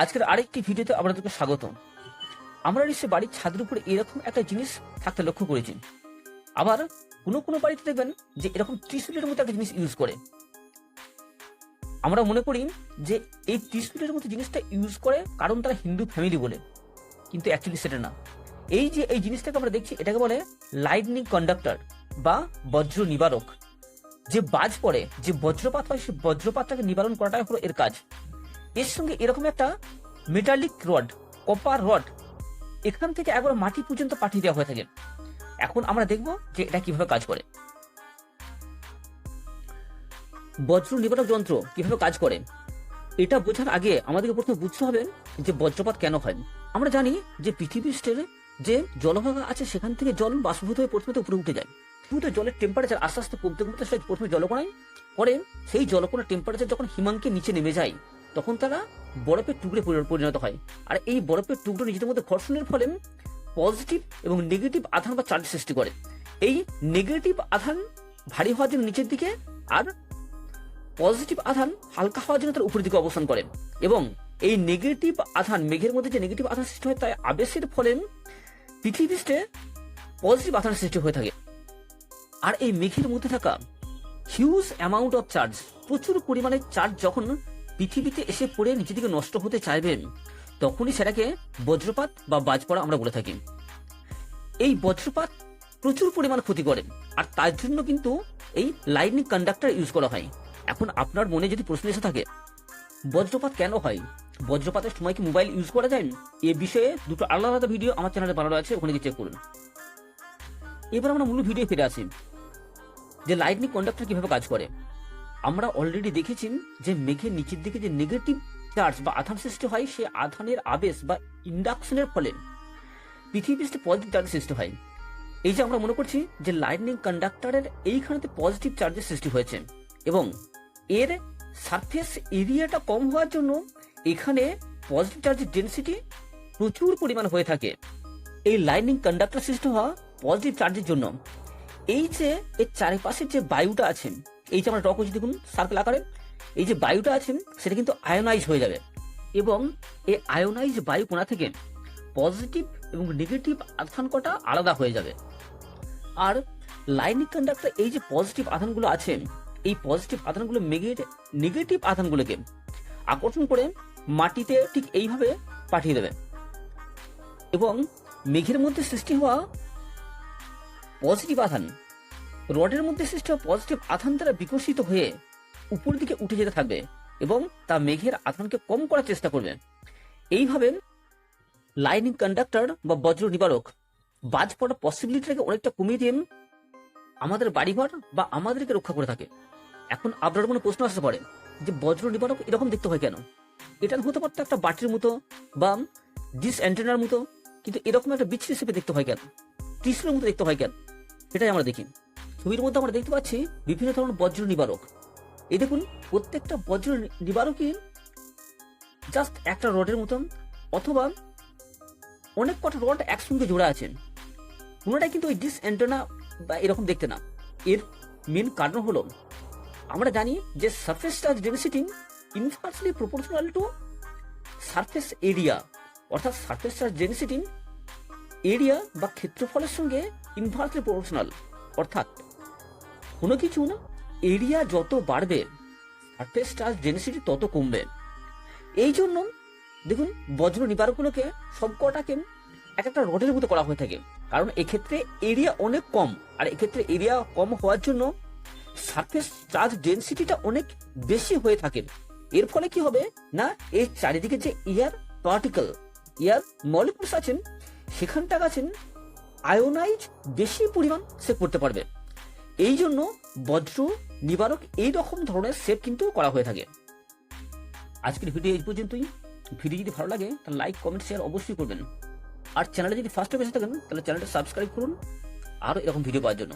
আজকের আরেকটি ভিডিওতে আপনাদেরকে স্বাগত। আমরা নিশ্চয়ই বাড়ির ছাদের উপরে এরকম একটা জিনিস থাকতে লক্ষ্য করেছি। আবার কোনো কোনো বাড়িতে দেখবেন যে এরকম ত্রিশূলের মতো একটা জিনিস ইউজ করে। আমরা মনে করি যে এই ত্রিশূলের মতো জিনিসটা ইউজ করে কারণ তারা হিন্দু ফ্যামিলি বলে, কিন্তু অ্যাকচুয়ালি সেটা না। এই যে এই জিনিসটাকে আমরা দেখছি, এটাকে বলে লাইটনিং কন্ডাক্টর বা বজ্র নিবারক। যে বাজ পড়ে, যে বজ্রপাত হয়, সেই বজ্রপাতটাকে নিবারণ করাটাই হলো এর কাজ। এর সঙ্গে এরকম একটা মেটালিক রড, কপার রড, এখান থেকে একবার মাটি পর্যন্ত পাঠিয়ে দেওয়া হয়ে থাকে। এখন আমরা দেখব যে এটা কিভাবে কাজ করে। বজ্র নিবারক যন্ত্র কিভাবে কাজ করে এটা বোঝার আগে আমাদেরকে প্রথমে বুঝতে হবে যে বজ্রপাত কেন হয়। আমরা জানি যে পৃথিবীর যে জলভাগ আছে সেখান থেকে জল বাষ্পীভূত হয়ে প্রথমে উপরে উঠে যায়। কিন্তু জলের টেম্পারেচার আস্তে আস্তে কমতে কমতে প্রথমে জলকণায় পরে, সেই জলকণার টেম্পারেচার যখন হিমাঙ্কের নিচে নেমে যায় তখন তারা বরফের টুকরে পরিণত হয়। আর এই বরফের টুকরো নিজেদের মধ্যে ঘর্ষণের ফলে পজিটিভ এবং নেগেটিভ আধান বা চার্জ সৃষ্টি করে। এই নেগেটিভ আধান ভারী হওয়ার জন্য নিচের দিকে, আর পজিটিভ আধান হালকা হওয়ার জন্য তার উপরের দিকে অবস্থান করে। এবং এই নেগেটিভ আধান, মেঘের মধ্যে যে নেগেটিভ আধান সৃষ্টি হয় তাই আবেশের ফলে পৃথিবীতে পজিটিভ আধান সৃষ্টি হয়ে থাকে। আর এই মেঘের মধ্যে থাকা হিউজ অ্যামাউন্ট অফ চার্জ, প্রচুর পরিমাণে চার্জ যখন পৃথিবীতে এসে পড়ে নিচের দিকে নষ্ট হতে চাইবেন, তখনই সেটাকে বজ্রপাত বা বাজ পড়া আমরা বলে থাকি। এই বজ্রপাত প্রচুর পরিমাণ ক্ষতি করে, আর তার জন্য কিন্তু এই লাইটনিং কন্ডাক্টর ইউজ করা হয়। এখন আপনার মনে যদি প্রশ্ন এসে থাকে বজ্রপাত কেন হয়, বজ্রপাতের সময় কি মোবাইল ইউজ করা যায়, এ বিষয়ে দুটো আলাদা আলাদা ভিডিও আমার চ্যানেলে বানানো আছে, ওখানে গিয়ে চেক করুন। এবার আমরা মূল ভিডিও ফিরে আসি যে লাইটনিং কন্ডাক্টর কিভাবে কাজ করে। আমরা অলরেডি দেখেছি যে মেঘের নিচের দিকে যে নেগেটিভ চার্জ বা আধান সৃষ্টি হয়, সেই আধানের আবেশ বা ইন্ডাকশনের ফলে পৃথিবীতে পজিটিভ চার্জ সৃষ্টি হয়। এই যে আমরা মনে করছি যে লাইটনিং কন্ডাক্টরের এইখানেতে পজিটিভ চার্জের সৃষ্টি হয়েছে, এবং এর সারফেস এরিয়াটা কম হওয়ার জন্য এখানে পজিটিভ চার্জের ডেনসিটি প্রচুর পরিমাণ হয়ে থাকে। এই লাইটনিং কন্ডাক্টর সৃষ্টি হওয়া পজিটিভ চার্জের জন্য এই যে এর চারিপাশের যে বায়ুটা আছে, এই যে আমরা টক যদি দেখুন সার্কেল আকারে, এই যে বায়ুটা আছে সেটা কিন্তু আয়োনাইজ হয়ে যাবে, এবং এই আয়োনাইজ বায়ু কোণা থেকে পজিটিভ এবং নেগেটিভ আধান কটা আলাদা হয়ে যাবে। আর লাইটনিং কন্ডাক্টর এই যে পজিটিভ আধানগুলো আছে, এই পজিটিভ আধানগুলো মেঘের নেগেটিভ আধানগুলোকে আকর্ষণ করে মাটিতে ঠিক এইভাবে পাঠিয়ে দেবে, এবং মেঘের মধ্যে সৃষ্টি হওয়া পজিটিভ আধান রডের মধ্যে সৃষ্টি হওয়া পজিটিভ আধান দ্বারা বিকশিত হয়ে উপর দিকে উঠে যেতে থাকবে, এবং তা মেঘের আধানকে কম করার চেষ্টা করবে। এইভাবে লাইটনিং কন্ডাক্টর বা বজ্র নিবারক বাজ পড়ার পসিবিলিটিটাকে অনেকটা কমিয়ে দিয়ে আমাদের বাড়িঘর বা আমাদেরকে রক্ষা করে থাকে। এখন আপনার কোনো প্রশ্ন আসতে পারে যে বজ্র নিবারক এরকম দেখতে হয় কেন? এটা হতে পারতো একটা বাটির মতো বা ডিস অ্যান্টেনার মতো, কিন্তু এরকম একটা বিচ্ছিরি শেপে দেখতে হয় কেন, ত্রিশূলের মতো দেখতে হয় কেন? এটাই আমরা দেখি। ছবির মধ্যে আমরা দেখতে পাচ্ছি বিভিন্ন ধরনের বজ্র নিবারক। এই দেখুন, প্রত্যেকটা বজ্র নিবারকই জাস্ট একটা রডের মতন, অথবা অনেক কটা রড একসঙ্গে জোড়া আছে। কোনোটাই কিন্তু ওই ডিস অ্যান্টেনা বা এরকম দেখতে না। এর মেন কারণ হলো আমরা জানি যে surface charge density inversely proportional to surface area, অর্থাৎ সারফেস চার্জ ডেনসিটি এরিয়া বা ক্ষেত্রফলের সঙ্গে ইনভার্সলি প্রপোর্শনাল। অর্থাৎ কোনো কিছু না, এরিয়া যত বাড়বে সারফেস চার্জ ডেনসিটি তত কমবে। এই জন্য দেখুন বজ্র নিবারকগুলোকে সবকটাকে এক একটা রডের মতো করা হয়ে থাকে, কারণ এক্ষেত্রে এরিয়া অনেক কম, আর এক্ষেত্রে এরিয়া কম হওয়ার জন্য সারফেস চার্জ ডেনসিটিটা অনেক বেশি হয়ে থাকে। এর ফলে কি হবে না, এর চারিদিকে যে এয়ার পার্টিকেল, এয়ার মলিকুলস আছেন, সেখানটা আছেন আয়োনাইজ বেশি পরিমাণ সে করতে পারবে। এই জন্য বজ্র নিবারক এই রকম ধরনের শেপ কিন্তু করা হয়ে থাকে। আজকের ভিডিও এই পর্যন্তই। ভিডিও যদি ভালো লাগে তাহলে লাইক, কমেন্ট, শেয়ার অবশ্যই করবেন। আর চ্যানেলে যদি ফার্স্ট টাইম এসে থাকেন তাহলে চ্যানেলটা সাবস্ক্রাইব করুন আরও এরকম ভিডিও পাওয়ার জন্য।